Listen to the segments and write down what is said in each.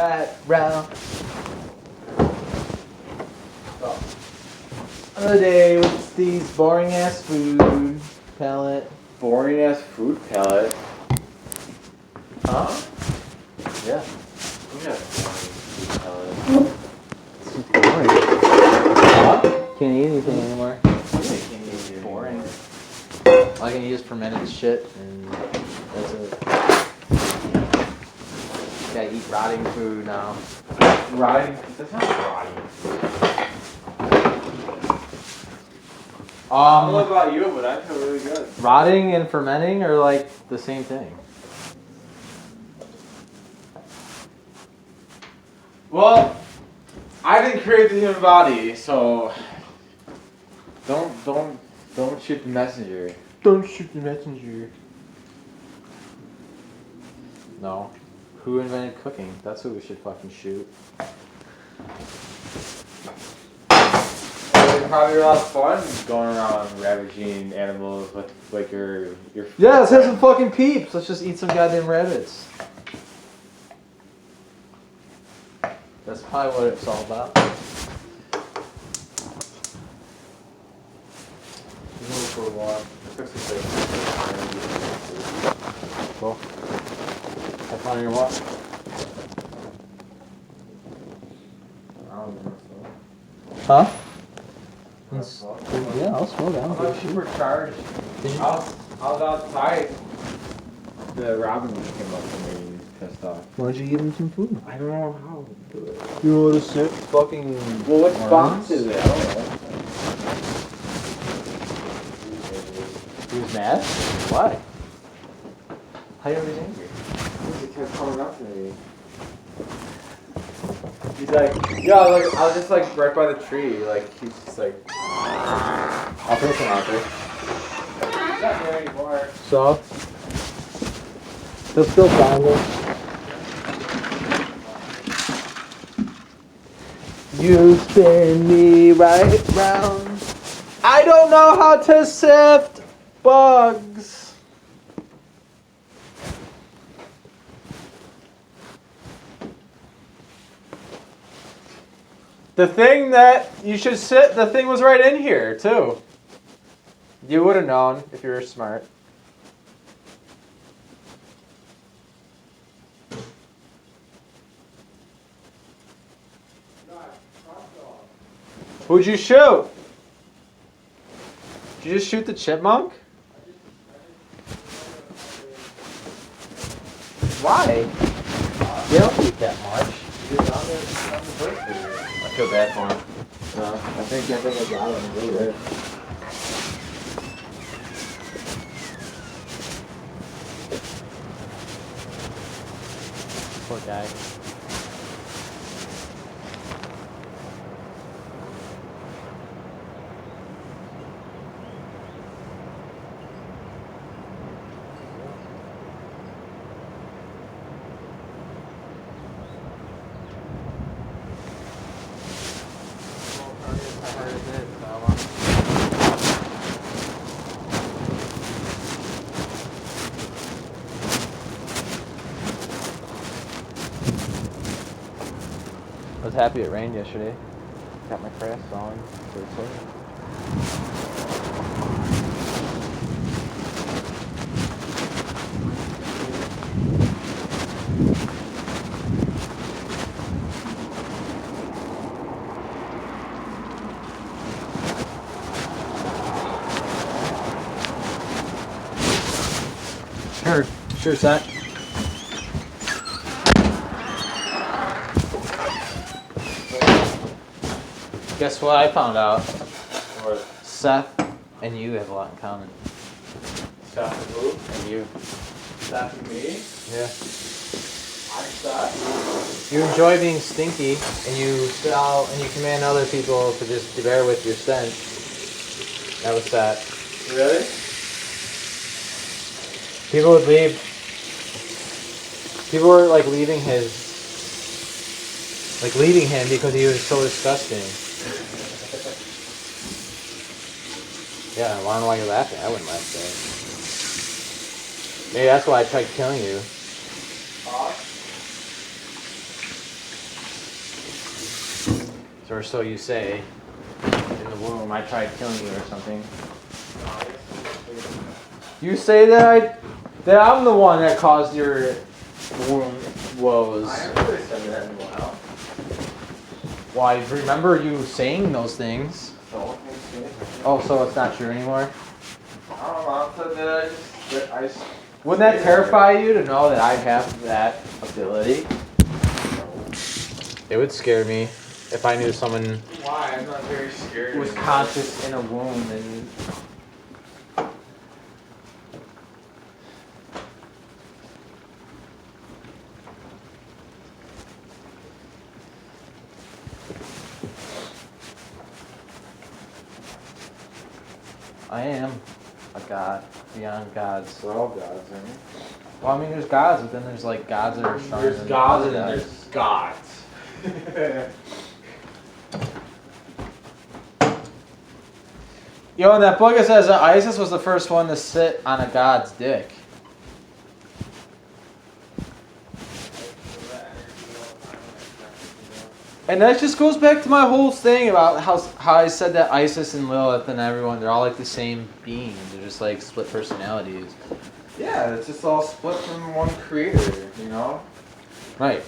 Right round. Oh. Another day with Steve's boring ass food palette. Boring ass food palette. Huh? Yeah. We have boring food palette. It's boring. Huh? Can't eat anything anymore. It's Boring. All I can eat is fermented shit, and that's it. Gotta eat rotting food now. Rotting? That's not rotting. I don't know about you, but I feel really good. Rotting and fermenting are like the same thing. Well, I didn't create the human body, so don't shoot the messenger. Don't shoot the messenger. No. Who invented cooking? That's who we should fucking shoot. It'd probably be a lot of fun going around ravaging animals with like your. Yeah, let's have some fucking peeps. Let's just eat some goddamn rabbits. That's probably what it's all about. Move for a walk. Cool. Have fun on your walk. I don't know. Huh? So. Yeah, I'll slow down. I was supercharged. I was outside. The Robin just came up and made me pissed off. Why don't you give him some food? I don't know how to do it. You want to sit fucking... Well, what box is it? I don't know. He was mad? Why? How you always angry? He kept coming up to me. He's like, yeah, like I was just like right by the tree. Like he's just like, I'll throw some out there. he's not there anymore. So? He'll still find it. You spin me right round. I don't know how to sift bugs. The thing that you should sit, the thing was right in here, too. You would have known if you were smart. Who'd you shoot? Did you just shoot the chipmunk? Why? They don't eat that much. I feel bad for him. No, I think I got him a little bit. Poor guy. I was happy it rained yesterday. Got my crafts on for the soil. Sure, Zach. Guess what I found out? What? Seth and you have a lot in common. Seth and who? And you. Seth and me? Yeah. I'm Seth. You enjoy being stinky, and you sit out and you command other people to just bear with your stench. That was Seth. Really? People would leave. People were like leaving him because he was so disgusting. Yeah, I don't know why you're laughing. I wouldn't laugh at that. Maybe that's why I tried killing you. or so you say. In the womb, I tried killing you or something. You say that I'm the one that caused your womb woes. I haven't really said that in a while. Well, I remember you saying those things. So, Oh, so it's not true anymore? I don't know, Mom said that I just Wouldn't that terrify you to know that I have that ability? It would scare me if I knew someone Why? I'm not very scared. was conscious in a womb and... I am a god beyond gods. We're all gods, aren't we? Well, I mean, there's gods, but then there's like gods that are stronger There's than gods and other then there's gods. Yo, in that book it says that Isis was the first one to sit on a god's dick. And that just goes back to my whole thing about how I said that Isis and Lilith and everyone, they're all like the same being. They're just like split personalities. Yeah, it's just all split from one creator, you know? Right.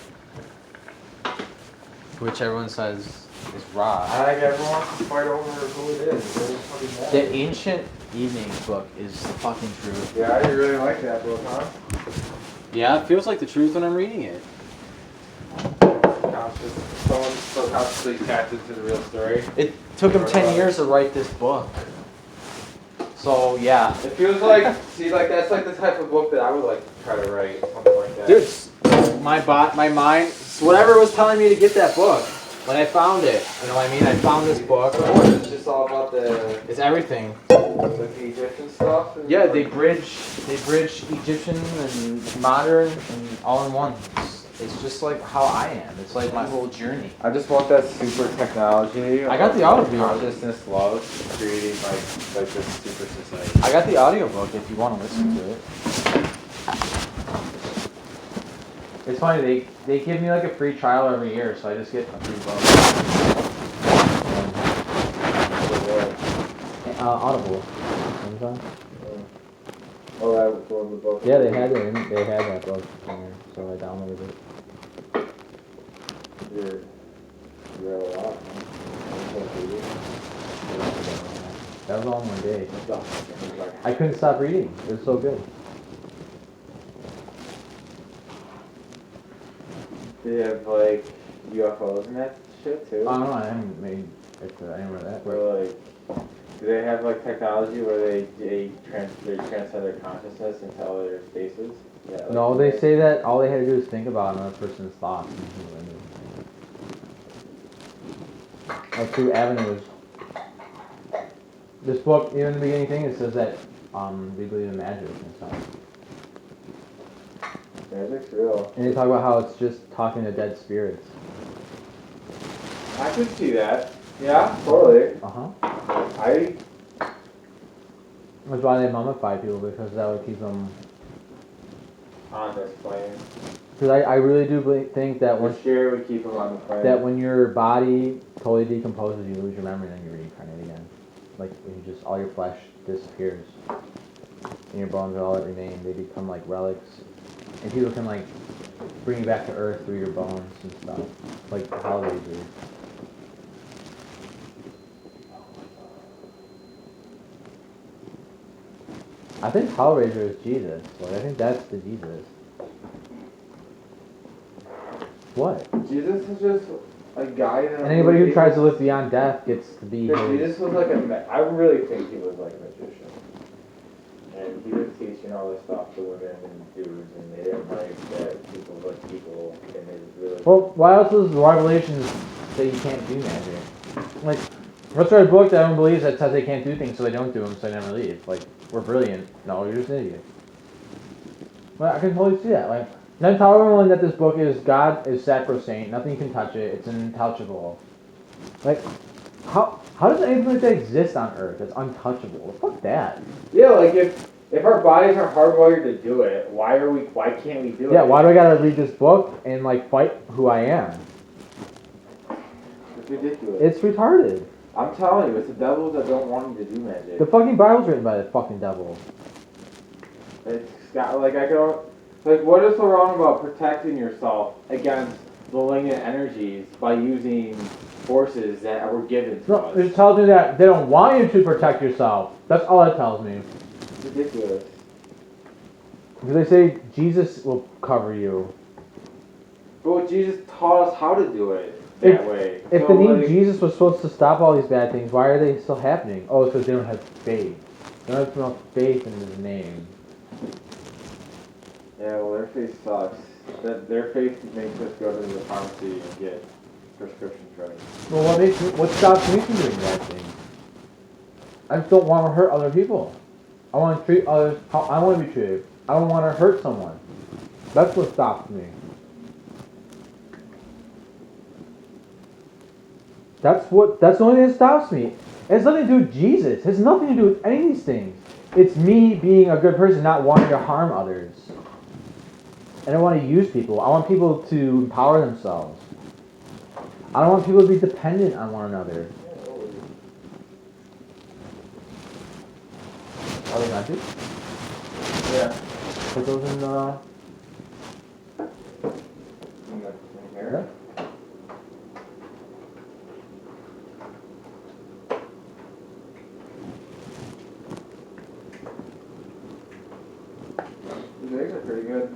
Which everyone says is Ra. I think everyone wants to fight over who it is. It really fucking matters. The Ancient Evenings book is the fucking truth. Yeah, you really like that book, huh? Yeah, it feels like the truth when I'm reading it. Someone's so consciously attached to the real story. It took him 10 years to write this book. So, yeah. It feels like, see, like that's like the type of book that I would like to try to write, something like that. Dude, my mind, whatever was telling me to get that book, when I found it, you know what I mean? I found this book. So what, it's just all about It's everything. like the Egyptian stuff? And Yeah, they bridge Egyptian and modern and all in one. It's just like how I am. It's like my whole journey. I just want that super technology. I got the audiobook. Consciousness love creating like this super society. I got the audiobook if you want to listen to it. It's funny, they give me like a free trial every year, so I just get a free book. Audible. Amazon? Oh, that was one of the books. Yeah, they had that book somewhere, so I downloaded it. You're a lot, That was all in one day. I couldn't stop reading. It was so good. Do you have like UFOs and that shit too? I don't know, I didn't remember that. Or like, do they have like technology where they transcend their consciousness into other spaces? Yeah. Like, No, they say that all they had to do is think about another person's thoughts. Like through avenues. This book, even in the beginning thing, it says that they believe in magic and stuff. Magic's real. And they talk about how it's just talking to dead spirits. I could see that. Yeah, totally. That's why they mummify people, because that would keep them... On this plane. Because I really do think that The fear would keep them on the plane. that when your body totally decomposes, you lose your memory, and then you reincarnate again. Like, when you just, all your flesh disappears. And your bones are all that remain. They become like relics. And people can like bring you back to earth through your bones and stuff. Like the holidays do. I think Hellraiser is Jesus. Like, I think that's the Jesus. What? Jesus is just a guy that... And anybody who tries to live beyond death gets to be his... Jesus was like I really think he was like a magician. And he was teaching all this stuff to women and dudes, and they didn't like that people look people in his religion. Well, why else does the Revelations say you can't do magic? Like, what's there a book that everyone believes that says they can't do things, so they don't do them, so they never leave? Like, we're brilliant. No, you're just an idiot. Well, I can totally see that. Like, then tell everyone that this book is God is sacrosanct. Nothing can touch it. It's untouchable. Like, how does anything like that exist on Earth that's untouchable? Fuck that. Yeah, like if our bodies are hardwired to do it, why can't we do it? Yeah, why do I gotta read this book and like fight who I am? It's ridiculous. It's retarded. I'm telling you, it's the devils that don't want you to do magic. The fucking Bible's written by the fucking devil. It's got, like, I don't, like, what is so wrong about protecting yourself against malignant energies by using forces that were given to No, us? it tells me that they don't want you to protect yourself. That's all it tells me. It's ridiculous. Because they say Jesus will cover you. But Jesus taught us how to do it that way. If So, the name like, Jesus was supposed to stop all these bad things, why are they still happening? Oh, it's because they don't have faith. They don't have enough faith in his name. Yeah, well, their faith sucks. Their faith makes us go to the pharmacy and get prescription drugs. Well, what stops me from doing bad things? I just don't want to hurt other people. I want to treat others how I want to be treated. I don't want to hurt someone. That's what stops me. That's the only thing that stops me. It has nothing to do with Jesus. It has nothing to do with any of these things. It's me being a good person, not wanting to harm others. I don't want to use people. I want people to empower themselves. I don't want people to be dependent on one another. Are they not? Yeah. Put those in the... In here? Yeah. These eggs are pretty good.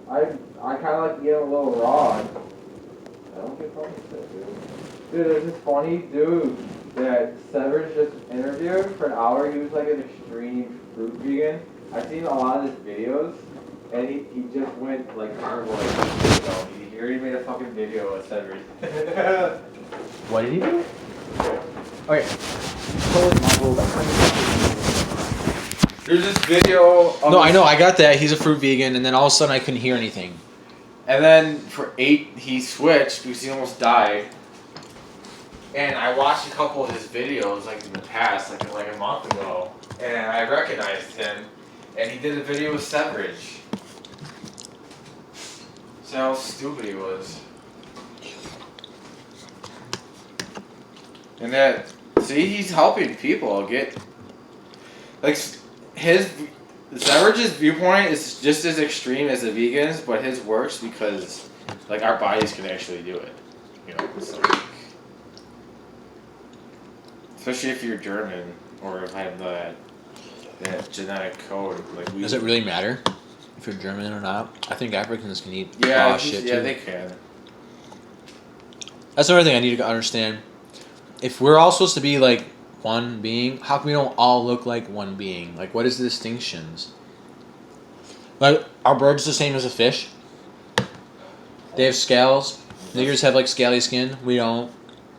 I kind of like to get them a little raw. I don't get funny stuff, dude. Dude, there's this funny dude that Severus just interviewed for an hour. He was like an extreme fruit vegan. I've seen a lot of his videos, and he just went like carnivore. He already made a fucking video of Severus. What did he do? Okay. There's this video of No, I know, I got that. He's a fruit vegan, and then all of a sudden I couldn't hear anything. And then for 8, he switched because he almost died. And I watched a couple of his videos, like in the past, like a month ago, and I recognized him. And he did a video with Severage. So how stupid he was. And that, see, he's helping people get, like, Severage's viewpoint is just as extreme as the vegans, but his works because, like, our bodies can actually do it. You know, so, like, especially if you're German or if I have that genetic code. Like, Does it really matter if you're German or not? I think Africans can eat Yeah, raw shit yeah, too. they can. That's another thing I need to understand. If we're all supposed to be like one being, how come we don't all look like one being? Like, what is the distinctions? Like, are birds the same as a fish? They have scales. Niggers have like scaly skin. We don't.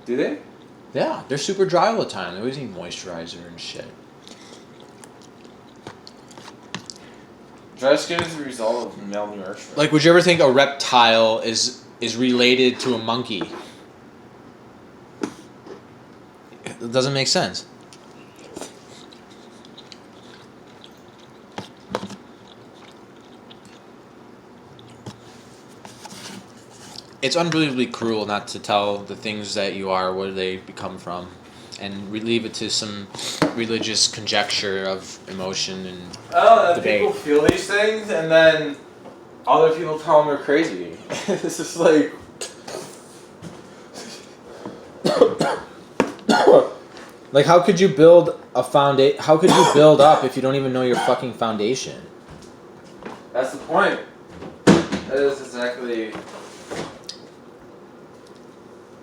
Do they? Yeah, they're super dry all the time. They always need moisturizer and shit. Dry skin is the result of malnourishment. Like, would you ever think a reptile is related to a monkey? It doesn't make sense. It's unbelievably cruel not to tell the things that you are where they come from, and leave it to some religious conjecture of emotion and Oh, and debate. people feel these things, and then other people tell them they're crazy. It's just like. Like, how could you build a foundation? How could you build up if you don't even know your fucking foundation? That's the point. That is exactly.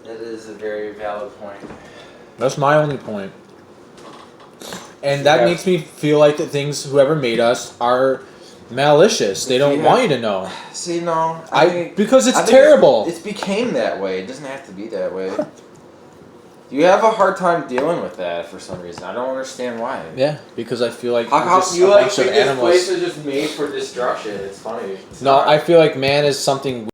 That is a very valid point. That's my only point. And that Yeah. makes me feel like the things whoever made us are malicious. They don't Yeah. want you to know. See, no, Because it's I think terrible. It's became that way. It doesn't have to be that way. You have a hard time dealing with that for some reason. I don't understand why. Yeah, because I feel like How we're just you a like bunch of think this animals. place is just made for destruction? It's funny. It's No, not. I feel like man is something